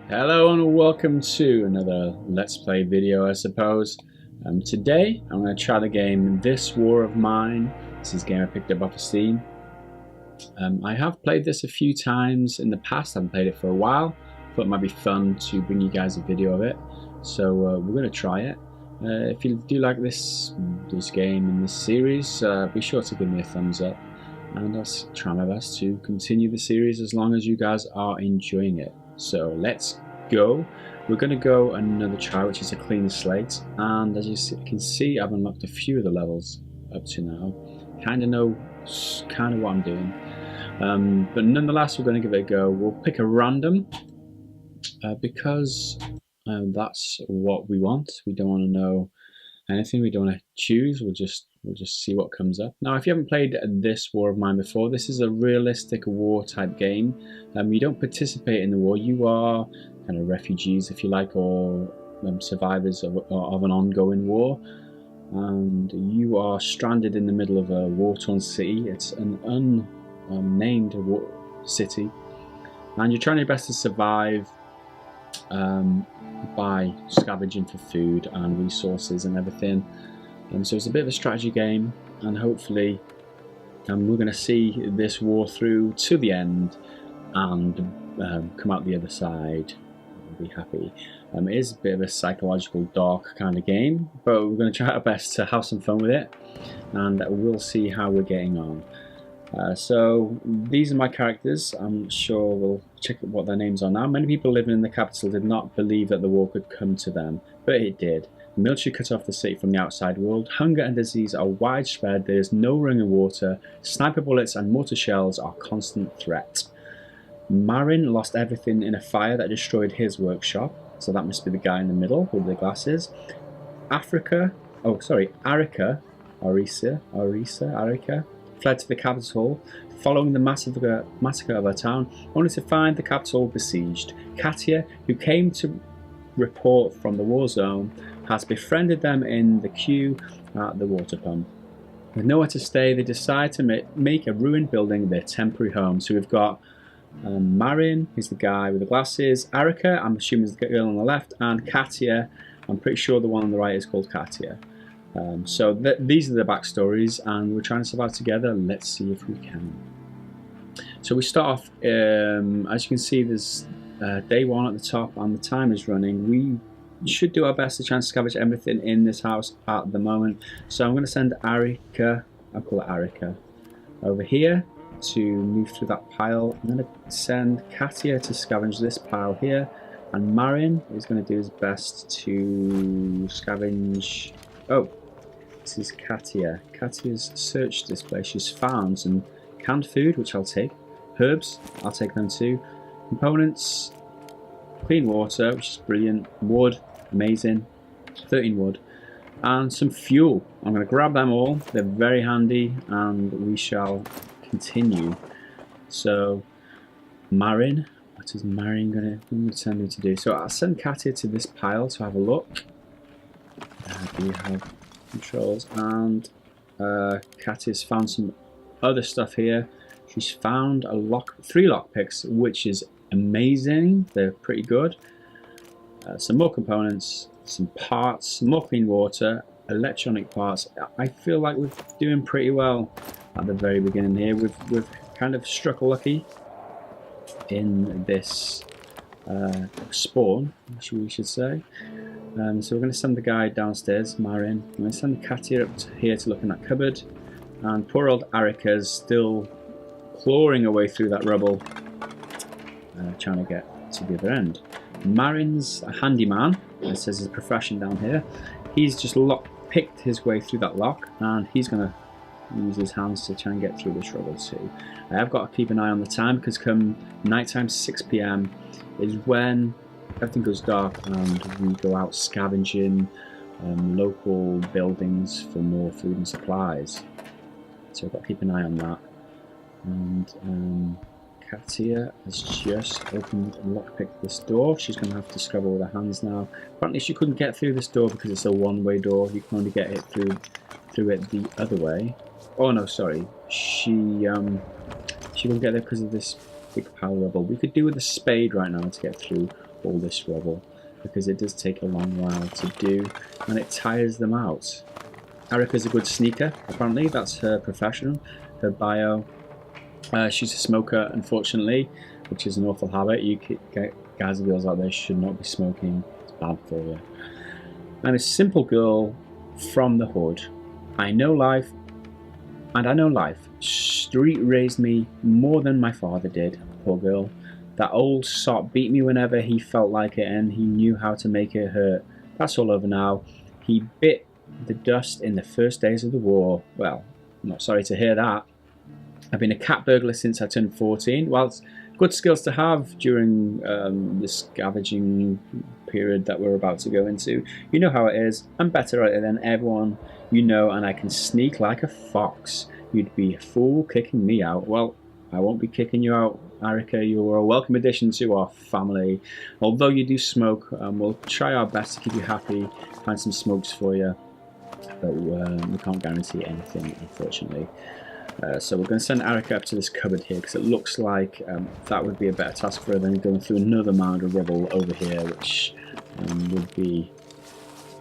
Hello and welcome to another Let's Play video, I suppose. Today I'm going to try the game This War of Mine. This is a game I picked up off of Steam. I have played this a few times in the past. I haven't played it for a while. Thought it might be fun to bring you guys a video of it. So we're going to try it. If you do like this game and this series, be sure to give me a thumbs up. And I'll try my best to continue the series as long as you guys are enjoying it. So let's go. We're going to go another try, which is a clean slate, and as you can see, I've unlocked a few of the levels up to now. Kind of know what I'm doing, but nonetheless we're going to give it a go. We'll pick a random because that's what we want. We don't want to know anything. We don't want to choose. We'll just see what comes up. Now, if you haven't played This War of Mine before, this is a realistic war type game. You don't participate in the war. You are kind of refugees, if you like, or survivors of an ongoing war, and you are stranded in the middle of a war-torn city. It's an unnamed city, and you're trying your best to survive by scavenging for food and resources and everything. So it's a bit of a strategy game, and hopefully we're going to see this war through to the end and come out the other side and be happy. It is a bit of a psychological, dark kind of game, but we're going to try our best to have some fun with it, and we'll see how we're getting on. So these are my characters. I'm sure we'll check what their names are now. Many people living in the capital did not believe that the war could come to them, but it did. The military cut off the city from the outside world. Hunger and disease are widespread. There is no running water. Sniper bullets and mortar shells are a constant threat. Marin lost everything in a fire that destroyed his workshop. So that must be the guy in the middle with the glasses. Arika fled to the capital following the massacre of her town, only to find the capital besieged. Katia, who came to report from the war zone, has befriended them in the queue at the water pump. With nowhere to stay, they decide to make a ruined building their temporary home. So we've got Marin, who's the guy with the glasses, Arika, I'm assuming is the girl on the left, and Katia, I'm pretty sure the one on the right is called Katia. So these are the backstories, and we're trying to survive together. Let's see if we can. So we start off, as you can see, there's day one at the top, and the time is running. We should do our best to try and scavenge everything in this house at the moment. So I'm going to send Arika, I'll call it Arika, over here to move through that pile. I'm going to send Katia to scavenge this pile here, and Marin is going to do his best to scavenge. Oh, this is Katia. Katia's searched this place. She's found some canned food, which I'll take. Herbs, I'll take them too. Components, clean water, which is brilliant. Wood, amazing. 13 wood. And some fuel. I'm going to grab them all. They're very handy, and we shall continue. So, Marin. What is Marin going to tell me to do? So I'll send Katia to this pile to have a look. Do you have controls? And Katia's found some other stuff here. She's found three lockpicks, which is amazing. They're pretty good. Some more components, some parts, some more clean water, electronic parts. I feel like we're doing pretty well at the very beginning here. We've kind of struck lucky in this spawn, we should say. So we're going to send the guy downstairs, Marin. I'm going to send Katia up here to look in that cupboard, and poor old Arika's still clawing away through that rubble, trying to get to the other end. Marin's a handyman, it says his profession down here. He's just picked his way through that lock, and he's going to use his hands to try and get through this rubble too. I have got to keep an eye on the time, because come nighttime, 6 PM, is when everything goes dark and we go out scavenging local buildings for more food and supplies. So I've got to keep an eye on that. And Katia has just opened and lockpicked this door. She's going to have to scrabble with her hands now. Apparently she couldn't get through this door because it's a one-way door. You can only get it through it the other way. Oh no, sorry. She won't get there because of this big pile of rubble. We could do with a spade right now to get through all this rubble, because it does take a long while to do, and it tires them out. Erica's a good sneaker, apparently. That's her profession, her bio. She's a smoker, unfortunately, which is an awful habit. You guys and girls out there should not be smoking. It's bad for you. I'm a simple girl from the hood. I know life, and I know life. Street raised me more than my father did, poor girl. That old sot beat me whenever he felt like it, and he knew how to make it hurt. That's all over now. He bit the dust in the first days of the war. Well, I'm not sorry to hear that. I've been a cat burglar since I turned 14. Well, it's good skills to have during the scavenging period that we're about to go into. You know how it is. I'm better at it than everyone you know, and I can sneak like a fox. You'd be a fool kicking me out. Well, I won't be kicking you out, Erica. You're a welcome addition to our family. Although you do smoke, we'll try our best to keep you happy, find some smokes for you, but we can't guarantee anything, unfortunately. So we're going to send Erica up to this cupboard here, because it looks like that would be a better task for her than going through another mound of rubble over here, which would be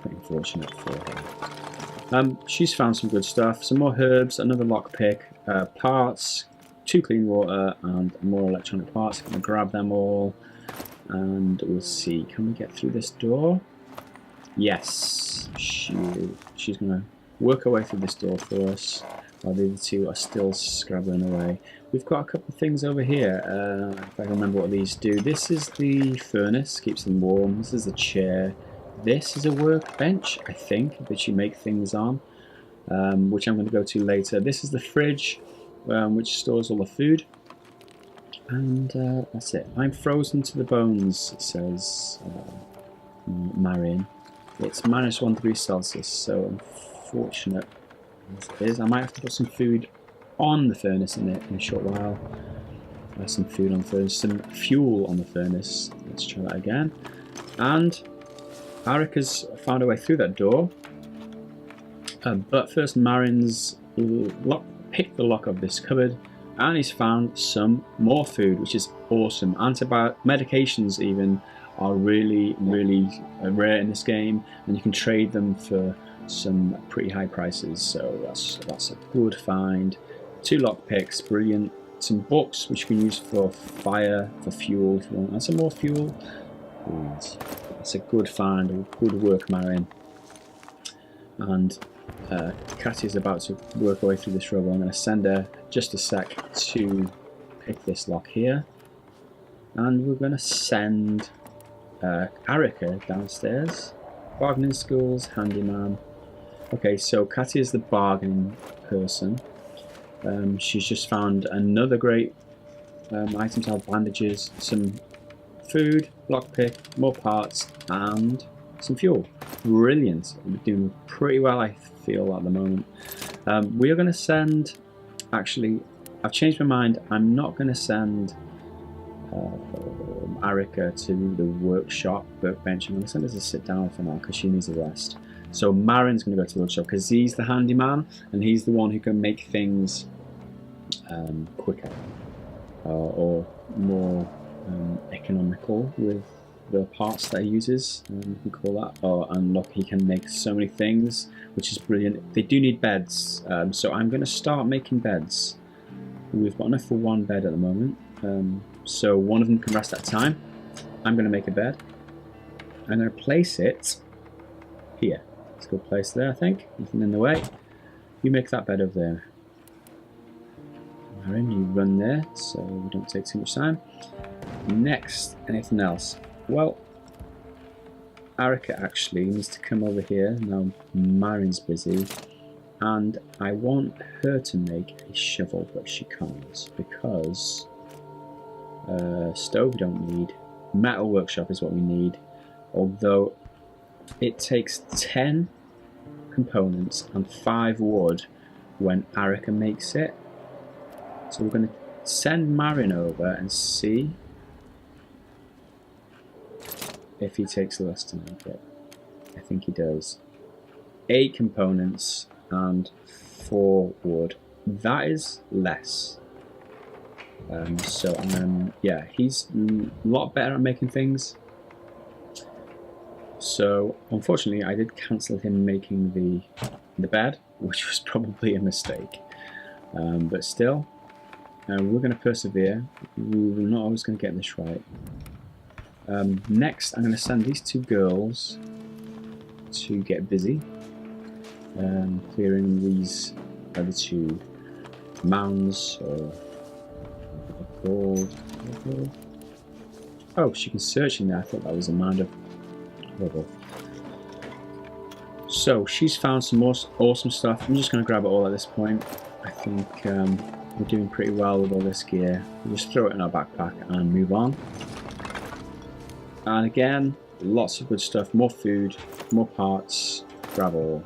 pretty unfortunate for her. She's found some good stuff, some more herbs, another lockpick, parts, 2 clean water, and more electronic parts. I'm going to grab them all, and we'll see. Can we get through this door? Yes, she's going to work her way through this door for us, while the other two are still scrabbling away. We've got a couple of things over here, if I can remember what these do. This is the furnace, keeps them warm. This is a chair. This is a workbench, I think, that you make things on, which I'm going to go to later. This is the fridge, which stores all the food. And that's it. I'm frozen to the bones, says Marion. It's -1 degree Celsius, so unfortunate as it is. I might have to put some food on the furnace in a short while. Some food on the furnace, some fuel on the furnace. Let's try that again. And Erica's found a way through that door. But first, Marion's picked the lock of this cupboard, and he's found some more food, which is awesome. Medications even are really, really rare in this game, and you can trade them for some pretty high prices, so that's a good find. 2 lockpicks, brilliant. Some books which you can use for fire, for fuel if you want, and some more fuel. That's a good find, good work, Marion. And Katya's about to work her way through this rubble. I'm going to send her just a sec to pick this lock here, and we're going to send Erica downstairs. Bargaining skills, handyman. Okay, so Katya's the bargaining person. She's just found another great items out, bandages, some food, lockpick, more parts, and some fuel. Brilliant. We're doing pretty well, I feel, at the moment. We are going to send... Actually, I've changed my mind. I'm not going to send Erica to the workbench. I'm going to send her to sit down for now because she needs a rest. So Marion's going to go to the workshop because he's the handyman and he's the one who can make things quicker or more economical with the parts that he uses. You can call that. And look, he can make so many things, which is brilliant. They do need beds, so I'm going to start making beds. We've got enough for one bed at the moment. So one of them can rest at a time. I'm going to make a bed. I'm going to place it here. It's a good place there, I think. Nothing in the way. You make that bed over there. Aaron, you run there, so we don't take too much time. Next, anything else? Well, Erica actually needs to come over here. Now Marion's busy. And I want her to make a shovel, but she can't because stove we don't need. Metal workshop is what we need, although it takes 10 components and 5 wood when Erica makes it. So we're going to send Marion over and see if he takes less to make it. I think he does. 8 components and 4 wood. That is less. So yeah, he's a lot better at making things. So unfortunately, I did cancel him making the bed, which was probably a mistake. But still, we're going to persevere. We're not always going to get this right. Next, I'm going to send these two girls to get busy, clearing these other two mounds, or what they're called. Oh, she can search in there. I thought that was a mound of rubble. So she's found some more awesome stuff. I'm just going to grab it all at this point. I think we're doing pretty well with all this gear. We'll just throw it in our backpack and move on. And again, lots of good stuff. More food, more parts, grab all.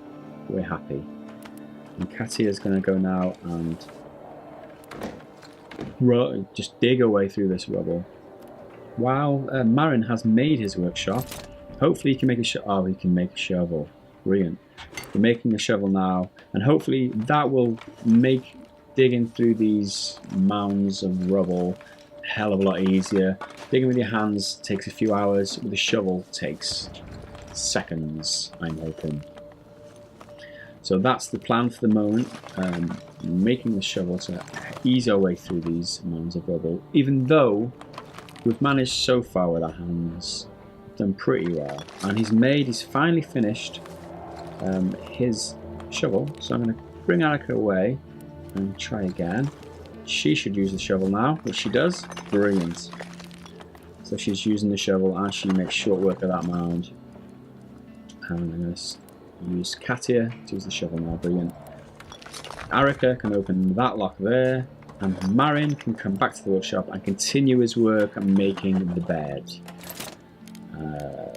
We're happy. And Katia's going to go now and just dig her way through this rubble. While Marin has made his workshop, hopefully he can make a he can make a shovel. Brilliant. We're making a shovel now, and hopefully that will make digging through these mounds of rubble a hell of a lot easier. Digging with your hands takes a few hours, with a shovel takes seconds, I'm hoping. So that's the plan for the moment, making the shovel to ease our way through these mounds of rubble, even though we've managed so far with our hands, done pretty well. And he's finally finished his shovel, so I'm going to bring Annika away and try again. She should use the shovel now, which she does. Brilliant. So she's using the shovel and she makes short work of that mound. And I'm going to use Katia to use the shovel now. Brilliant. Arika can open that lock there, and Marin can come back to the workshop and continue his work on making the bed.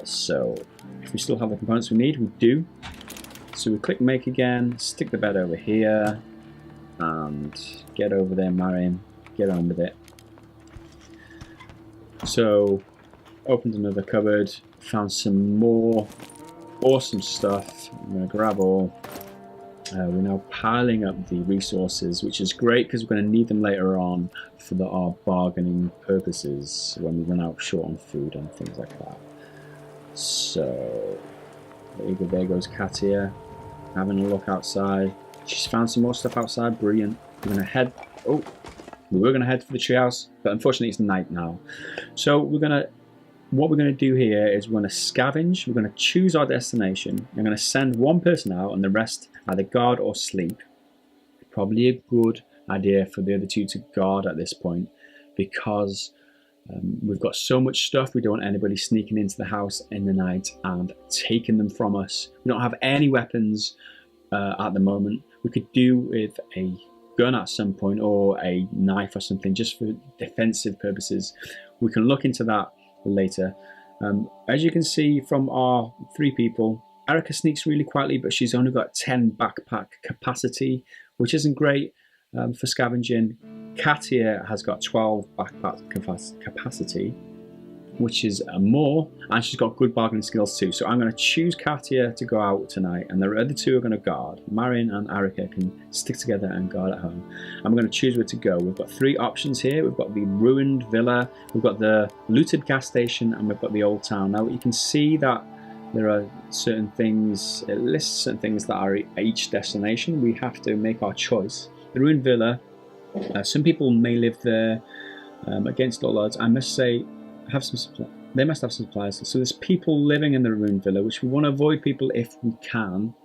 So if we still have the components we need, we do. So we click make again, stick the bed over here, and get over there, Marin, get on with it. So opened another cupboard, found some more awesome stuff. I'm going to grab all. We're now piling up the resources, which is great because we're going to need them later on for our bargaining purposes when we run out short on food and things like that. So there goes Katia, having a look outside. She's found some more stuff outside. Brilliant. We're going to head. Oh, we were going to head for the treehouse, but unfortunately it's night now. So what we're going to do here is we're going to scavenge. We're going to choose our destination. I'm going to send one person out and the rest either guard or sleep. Probably a good idea for the other two to guard at this point, because we've got so much stuff. We don't want anybody sneaking into the house in the night and taking them from us. We don't have any weapons at the moment. We could do with a gun at some point, or a knife or something, just for defensive purposes. We can look into that later. As you can see from our 3 people, Arika sneaks really quietly, but she's only got 10 backpack capacity, which isn't great for scavenging. Katia has got 12 backpack capacity, which is more, and she's got good bargaining skills too. So I'm going to choose Katia to go out tonight, and the other 2 are going to guard. Marin and Arika can stick together and guard at home. I'm going to choose where to go. We've got 3 options here. We've got the ruined villa, we've got the looted gas station, and we've got the old town. Now you can see that there are certain things, it lists certain things that are at each destination. We have to make our choice. The ruined villa, some people may live there against all odds. I must say, they must have some supplies. So there's people living in the ruined villa, which we want to avoid people if we can.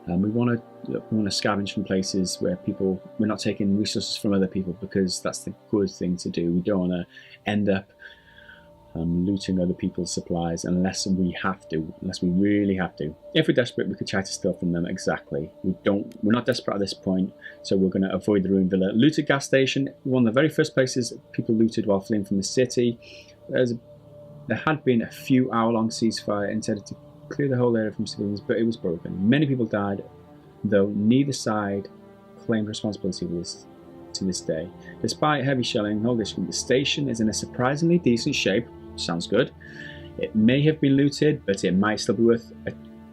We want to scavenge from places where we're not taking resources from other people, because that's the good thing to do. We don't want to end up looting other people's supplies unless we really have to. If we're desperate, we could try to steal from them. Exactly. We're not desperate at this point, so we're going to avoid the ruined villa. Looted gas station, one of the very first places people looted while fleeing from the city. There had been a few hour-long ceasefire intended to clear the whole area from civilians, but it was broken. Many people died, though neither side claimed responsibility for this to this day. Despite heavy shelling, the station is in a surprisingly decent shape. Sounds good. It may have been looted, but it might still be worth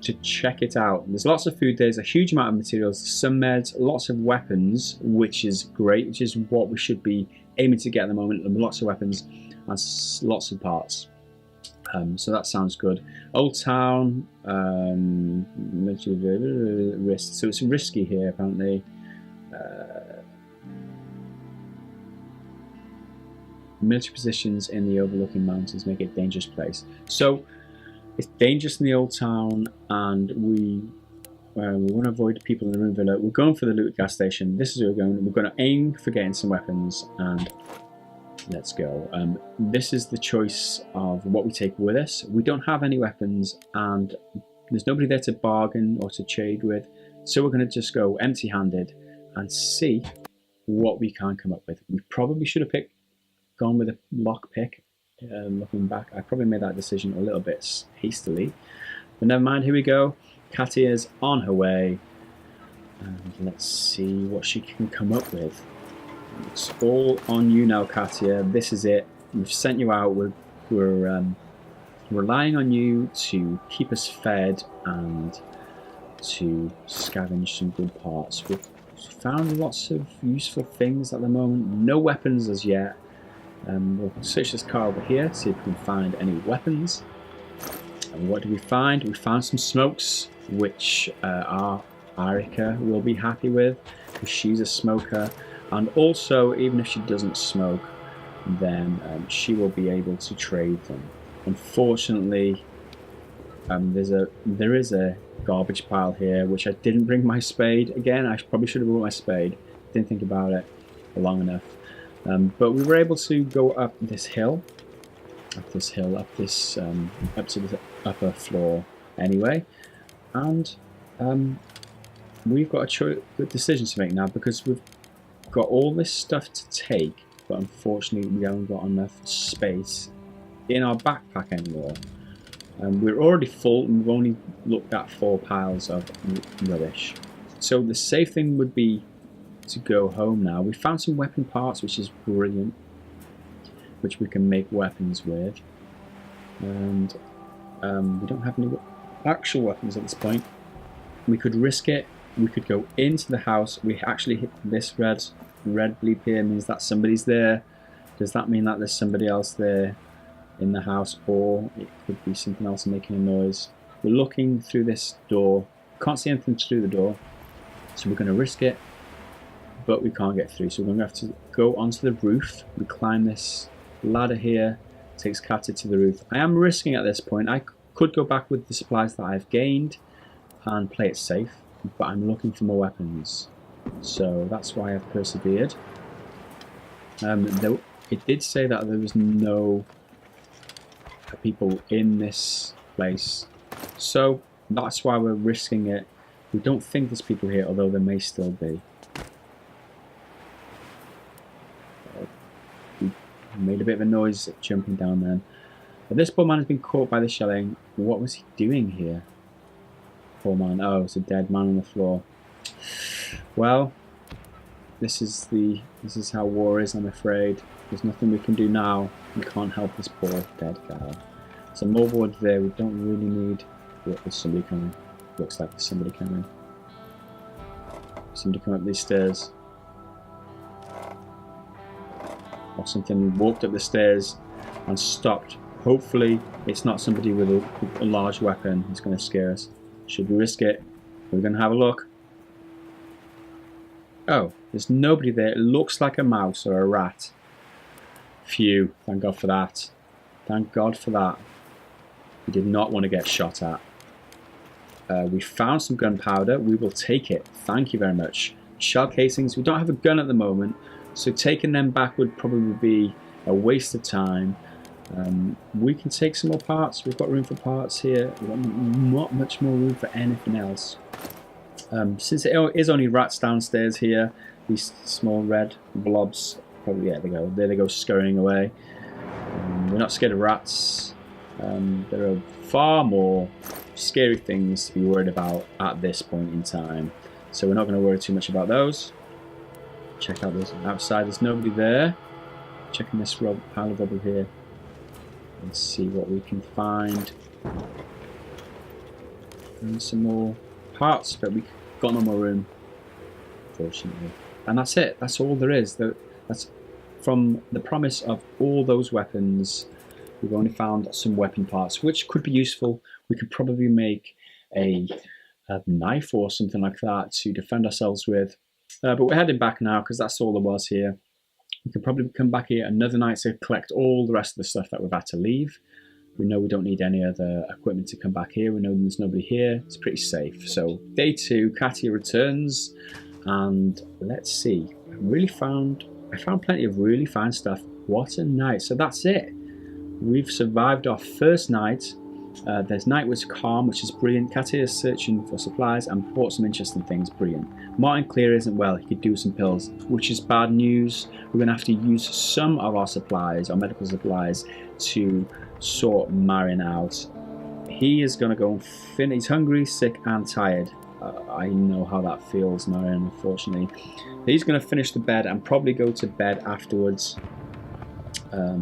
to check it out. There's lots of food, there's a huge amount of materials, some meds, lots of weapons, which is great, which is what we should be aiming to get at the moment. Lots of weapons and lots of parts. So that sounds good. Old Town, risk. So it's risky here apparently. Military positions in the overlooking mountains make it a dangerous place. So it's dangerous in the Old Town, and we want to avoid people in the Ruin Villa. We're going for the loot gas station. This is where we're going. We're going to aim for getting some weapons, and let's go. This is the choice of what we take with us. We don't have any weapons, and there's nobody there to bargain or to trade with. So we're going to just go empty-handed and see what we can come up with. We probably should have gone with a lockpick. Looking back, I probably made that decision a little bit hastily, but never mind. Here we go. Katia's on her way, and let's see what she can come up with. It's all on you now, Katia. This is it. We've sent you out. We're relying on you to keep us fed and to scavenge some good parts. We've found lots of useful things at the moment. No weapons as yet. We'll search this car over here, see if we can find any weapons. And what do we find? We found some smokes, which our Arika will be happy with, because she's a smoker. And also, even if she doesn't smoke, then she will be able to trade them. Unfortunately, there is a garbage pile here, which I didn't bring my spade. Again, I probably should have brought my spade. Didn't think about it long enough. But we were able to go up this hill, up to the upper floor anyway, and we've got a decision to make now, because we've got all this stuff to take, but unfortunately we haven't got enough space in our backpack anymore. We're already full, and we've only looked at 4 piles of rubbish. So the safe thing would be to go home now. We found some weapon parts, which is brilliant, which we can make weapons with, and we don't have any actual weapons at this point. We could risk it. We could go into the house. We actually hit this red bleep here, means that somebody's there. Does that mean that there's somebody else there in the house, or it could be something else making a noise? We're looking through this door. Can't see anything through the door, so we're going to risk it. But we can't get through, so we're going to have to go onto the roof. We climb this ladder here, takes Katia to the roof. I am risking at this point. I could go back with the supplies that I've gained and play it safe, but I'm looking for more weapons, so that's why I've persevered. Though it did say that there was no people in this place, so that's why we're risking it. We don't think there's people here, although there may still be. Made a bit of a noise jumping down then. But this poor man has been caught by the shelling. What was he doing here? Poor man. Oh, it's a dead man on the floor. Well, this is how war is, I'm afraid. There's nothing we can do now. We can't help this poor dead guy. Some more wood there. We don't really need. Look, there's somebody coming. Looks like there's somebody coming. Somebody come up these stairs. Or something walked up the stairs and stopped. Hopefully it's not somebody with a large weapon who's going to scare us. Should we risk it? We're going to have a look. Oh, there's nobody there. It looks like a mouse or a rat. Phew, thank God for that. Thank God for that. We did not want to get shot at. We found some gunpowder. We will take it. Thank you very much. Shell casings. We don't have a gun at the moment, so taking them back would probably be a waste of time. We can take some more parts. We've got room for parts here. We've got not much more room for anything else. Since it is only rats downstairs here, these small red blobs, probably, yeah, there they go scurrying away. We're not scared of rats. There are far more scary things to be worried about at this point in time, so we're not going to worry too much about those. Check out this outside. There's nobody there. Checking this pile of rubble here. Let's see what we can find. and some more parts, but we got no more room, fortunately. And that's it. That's all there is. That's from the promise of all those weapons. We've only found some weapon parts, which could be useful. We could probably make a knife or something like that to defend ourselves with. But we're heading back now because that's all there was here. We can probably come back here another night to collect all the rest of the stuff that we've had to leave. We know we don't need any other equipment to come back here. We know there's nobody here. It's pretty safe. So day 2, Katia returns, and let's see. I found plenty of really fine stuff. What a night. So that's it. We've survived our first night. This night was calm, which is brilliant. Katia is searching for supplies and bought some interesting things. Brilliant. Martin Clear isn't well. He could do some pills, which is bad news. We're going to have to use some of our supplies, our medical supplies, to sort Marin out. He is going to go and finish. He's hungry, sick and tired. I know how that feels, Marin, unfortunately. He's going to finish the bed and probably go to bed afterwards.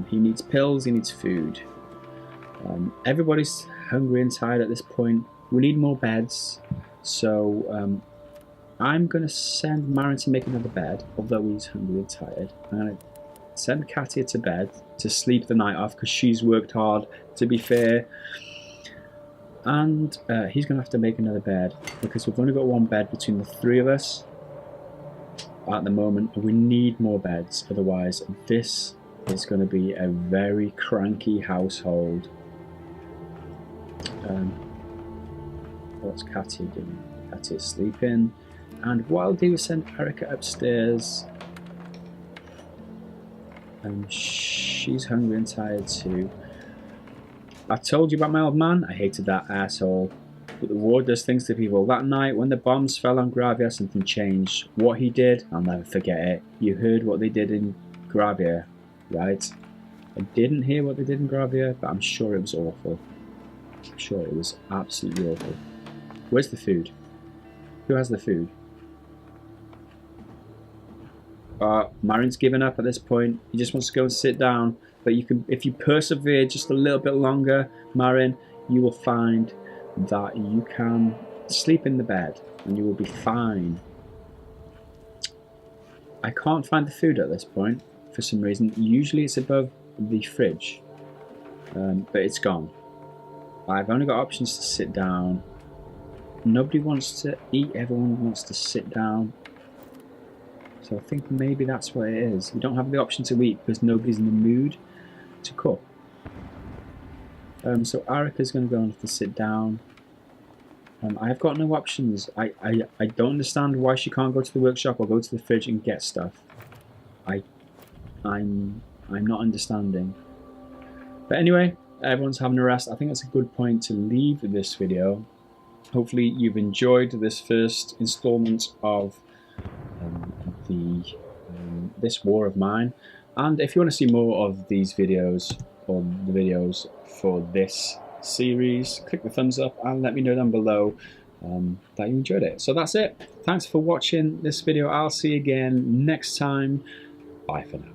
He needs pills, he needs food. Everybody's hungry and tired at this point. We need more beds, so I'm going to send Marin to make another bed, although he's hungry and tired. I'm going to send Katia to bed to sleep the night off because she's worked hard, to be fair. And he's going to have to make another bed because we've only got one bed between the 3 of us at the moment. We need more beds, otherwise this is going to be a very cranky household. What's Katia doing? Katia's sleeping. And while they will send Erica upstairs, she's hungry and tired too. I told you about my old man. I hated that asshole. But the war does things to people. That night when the bombs fell on Gravia, something changed. What he did, I'll never forget it. You heard what they did in Gravia, right? I didn't hear what they did in Gravia, but I'm sure it was awful. I'm sure it was absolutely awful. Where's the food? Who has the food? Marin's given up at this point. He just wants to go and sit down. But you can, if you persevere just a little bit longer, Marin, you will find that you can sleep in the bed and you will be fine. I can't find the food at this point for some reason. Usually it's above the fridge, but it's gone. I've only got options to sit down. Nobody wants to eat, everyone wants to sit down. So I think maybe that's what it is. We don't have the option to eat because nobody's in the mood to cook. So Arika's going to go and have to sit down. I've got no options. I don't understand why she can't go to the workshop or go to the fridge and get stuff. I'm not understanding. But anyway, everyone's having a rest. I think that's a good point to leave this video. Hopefully you've enjoyed this first installment of this war of mine. And if you want to see more of these videos or the videos for this series, click the thumbs up and let me know down below that you enjoyed it. So that's it. Thanks for watching this video. I'll see you again next time. Bye for now.